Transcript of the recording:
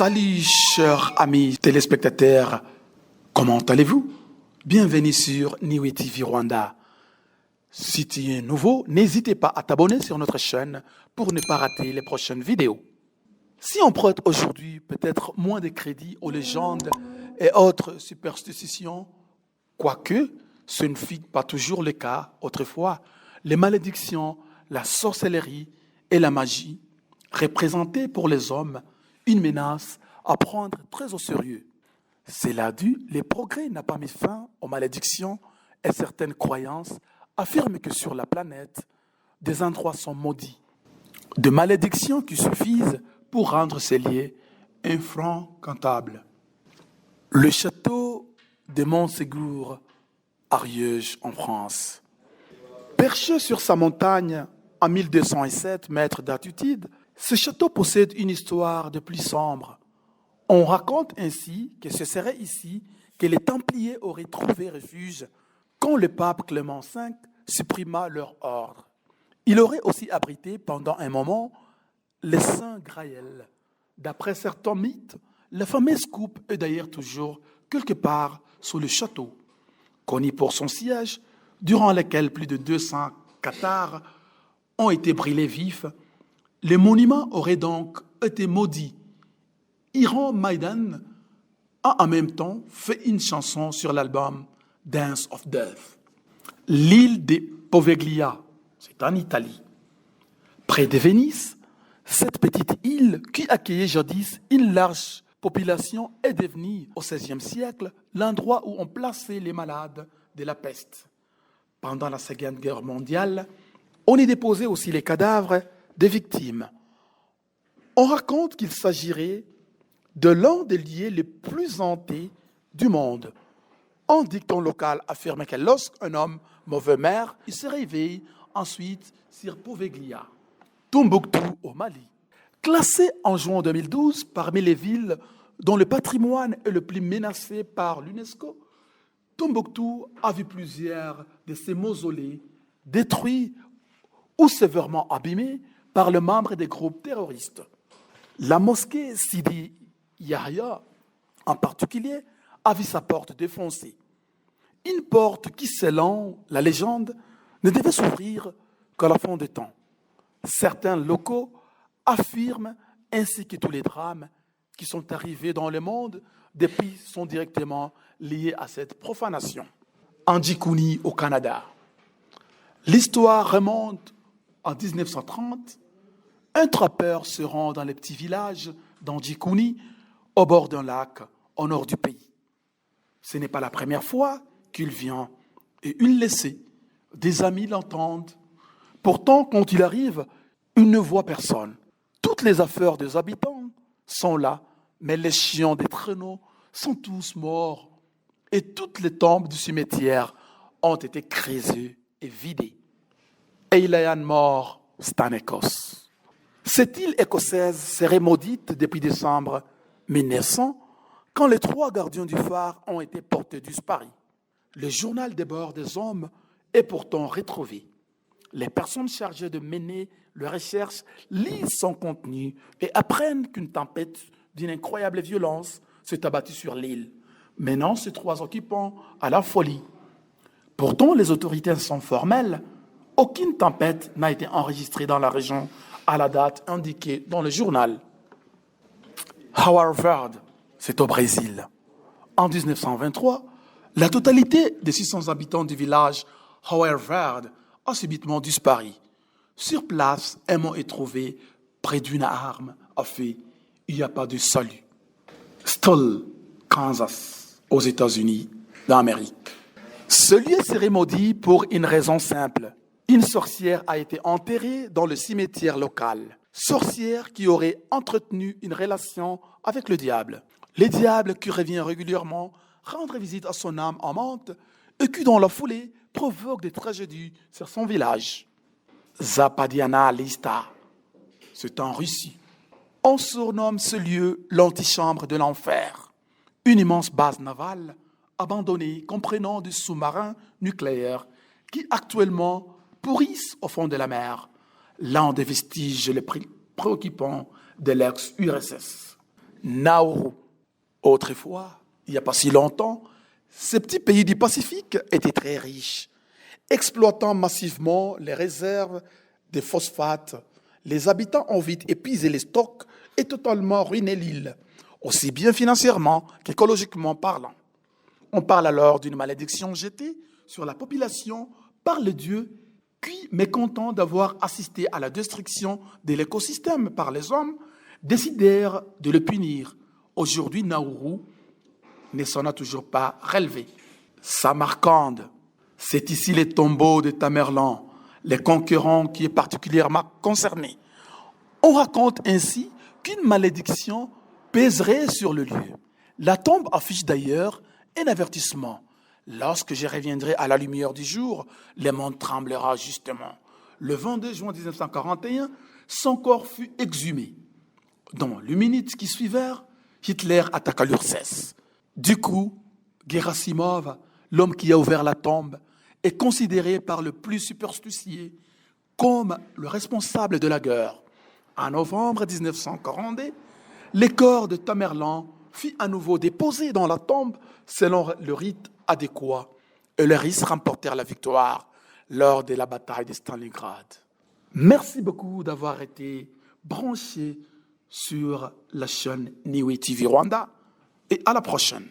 Salut chers amis téléspectateurs, comment allez-vous? Bienvenue sur Niwe TV Rwanda. Si tu es nouveau, n'hésitez pas à t'abonner sur notre chaîne pour ne pas rater les prochaines vidéos. Si on prête aujourd'hui peut-être moins de crédit aux légendes et autres superstitions, quoique ce ne fut pas toujours le cas autrefois, les malédictions, la sorcellerie et la magie représentaient pour les hommes une menace à prendre très au sérieux. Cela dit, les progrès n'ont pas mis fin aux malédictions et certaines croyances affirment que sur la planète, des endroits sont maudits. De malédictions qui suffisent pour rendre ces lieux infranquentables. Le château de Montségur, à Rieuge, en France. Perché sur sa montagne à 1207 mètres d'altitude, ce château possède une histoire de plus sombre. On raconte ainsi que ce serait ici que les Templiers auraient trouvé refuge quand le pape Clément V supprima leur ordre. Il aurait aussi abrité pendant un moment le Saint Graël. D'après certains mythes, la fameuse coupe est d'ailleurs toujours quelque part sous le château, connu pour son siège, durant lequel plus de 200 cathares ont été brûlés vifs. Les monuments auraient donc été maudits. Iron Maiden a en même temps fait une chanson sur l'album Dance of Death. L'île de Poveglia, c'est en Italie. Près de Venise, cette petite île qui accueillait jadis une large population est devenue au XVIe siècle l'endroit où on plaçait les malades de la peste. Pendant la Seconde Guerre mondiale, on y déposait aussi les cadavres des victimes. On raconte qu'il s'agirait de l'un des lieux les plus hantés du monde. Un dicton local affirme que lorsqu'un homme mauvais meurt, il se réveille ensuite sur Poveglia, Tombouctou au Mali. Classé en juin 2012 parmi les villes dont le patrimoine est le plus menacé par l'UNESCO, Tombouctou a vu plusieurs de ses mausolées détruits ou sévèrement abîmés par le membre des groupes terroristes. La mosquée Sidi Yahya, en particulier, a vu sa porte défoncée. Une porte qui, selon la légende, ne devait s'ouvrir qu'à la fin des temps. Certains locaux affirment, ainsi que tous les drames qui sont arrivés dans le monde depuis sont directement liés à cette profanation. En Jikouni, au Canada, l'histoire remonte en 1930. Un trappeur se rend dans le petit village d'Andjikouni, au bord d'un lac, au nord du pays. Ce n'est pas la première fois qu'il vient et il le sait. Des amis l'entendent. Pourtant, quand il arrive, il ne voit personne. Toutes les affaires des habitants sont là, mais les chiens des traîneaux sont tous morts et toutes les tombes du cimetière ont été creusées et vidées. Eilean mort, c'est en Écosse. Cette île écossaise serait maudite depuis décembre 1900, quand les 3 gardiens du phare ont été portés disparus. Le journal des bords des hommes est pourtant retrouvé. Les personnes chargées de mener les recherches lisent son contenu et apprennent qu'une tempête d'une incroyable violence s'est abattue sur l'île, menant ces 3 occupants à la folie. Pourtant, les autorités sont formelles. Aucune tempête n'a été enregistrée dans la région à la date indiquée dans le journal. Howard Verde, c'est au Brésil. En 1923, la totalité des 600 habitants du village Howard Verde a subitement disparu. Sur place, un mot est trouvé près d'une arme à feu. Il n'y a pas de salut. Stoll, Kansas, aux États-Unis d'Amérique. Ce lieu serait maudit pour une raison simple. Une sorcière a été enterrée dans le cimetière local. Sorcière qui aurait entretenu une relation avec le diable. Le diable qui revient régulièrement rendre visite à son âme amante et qui, dans la foulée, provoque des tragédies sur son village. Zapadiana Lista, c'est en Russie. On surnomme ce lieu l'antichambre de l'enfer. Une immense base navale abandonnée comprenant des sous-marins nucléaires qui actuellement pourrissent au fond de la mer, l'un des vestiges les plus préoccupants de l'ex-URSS. Nauru. Autrefois, il n'y a pas si longtemps, ces petits pays du Pacifique étaient très riches, exploitant massivement les réserves de phosphates. Les habitants ont vite épuisé les stocks et totalement ruiné l'île, aussi bien financièrement qu'écologiquement parlant. On parle alors d'une malédiction jetée sur la population par le Dieu qui, mécontent d'avoir assisté à la destruction de l'écosystème par les hommes, décidèrent de le punir. Aujourd'hui, Nauru ne s'en a toujours pas relevé. Samarcande, c'est ici les tombeaux de Tamerlan, les concurrents qui est particulièrement concerné. On raconte ainsi qu'une malédiction pèserait sur le lieu. La tombe affiche d'ailleurs un avertissement. Lorsque je reviendrai à la lumière du jour, le monde tremblera justement. Le 22 juin 1941, son corps fut exhumé. Dans les minutes qui suivirent, Hitler attaqua l'URSS. Du coup, Gerasimov, l'homme qui a ouvert la tombe, est considéré par le plus superstitieux comme le responsable de la guerre. En novembre 1942, les corps de Tamerlan furent à nouveau déposés dans la tombe selon le rite adéquat et les Russes remportèrent la victoire lors de la bataille de Stalingrad. Merci beaucoup d'avoir été branchés sur la chaîne Niue TV Rwanda et à la prochaine.